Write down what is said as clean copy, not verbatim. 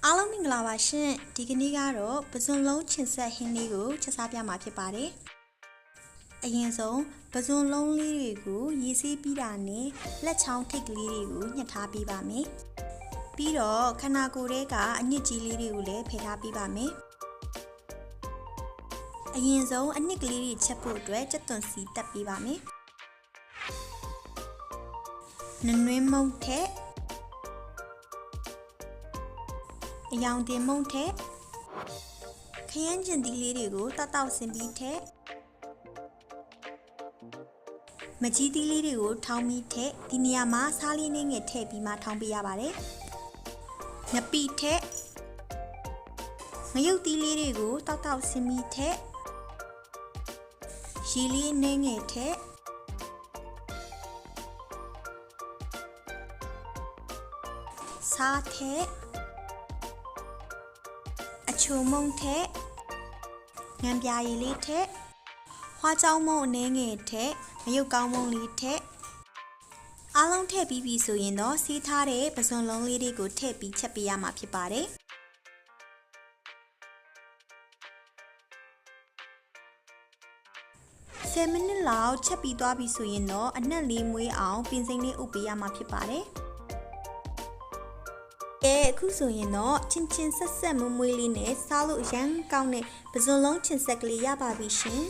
အားလုံးမင်္ဂလာပါရှင်ဒီကနေ့ကတော့ပဇွန်လုံးချင်ဆက်ဟင်းလေးကိုချက်စားပြမှာဖြစ်ပါတယ်အရင်ဆုံးပဇွန်လုံးလေးတွေကိုရေဆေးပြီးတာနဲ့လက်ချောင်းထိပ်ကလေးတွေကိုညှက်ထားပေးပါမယ်ပြီးတော့ခန္ဓာကိုယ်ထဲကအညစ်ကြီးလေးတွေကိုလည်းဖယ်ထားပေးပါမယ်အရင်ဆုံးအနှစ်ကလေးတွေချက်ဖို့အတွက်ကြက်သွန်စီတက်ပေးပါမယ်နနွင်းမုံထက်အယောင်တင်မုံထက်ခရမ်းကျင်သီးလေးတွေကိုတောက်ဆင်ပြီးထက်မကြီးသီးလေးတွေကိုထောင်းပြီးထက်ဒီနေရာမှာစားလေးနဲ့ငယ်ထည့်ပြီးမှထောင်းပေးရပါတယ်ငပိထက်ငရုတ်သီးလေးတွေကိုတောက်ဆင်ပြီးထက်ရေလေးနဲ့ငယ်ထက်စားထက်အချိုမုံထက်ငံပြာရည်လေးထက်ဟွာကြောင်းမုံအနှဲငယ်ထက်မရုပ်ကောင်းမုံလေးထက်အားလုံးထည့်ပြီးပြီဆိုရင်တော့စီးထားတဲ့ပဇွန်လုံးလေးတွေကိုထည့်ပြီးချက်ပေးရမှာဖြစ်ပါတယ်10မိနစ်လောက်ချက်ပြီးသွားပြီဆိုရင်တော့အနက်လေးမွေးအောင်ပင်စိမ်းလေးအုပ်ပေးရမှာဖြစ်ပါတယ်အခုဆိုရင်တော့ချင်းဆက်မွေးလေးနဲ့စားလို့အရန်ကောင်းတဲ့ပဇွန်လုံးချင်ဆက်ကလေးရပါပြီရှင်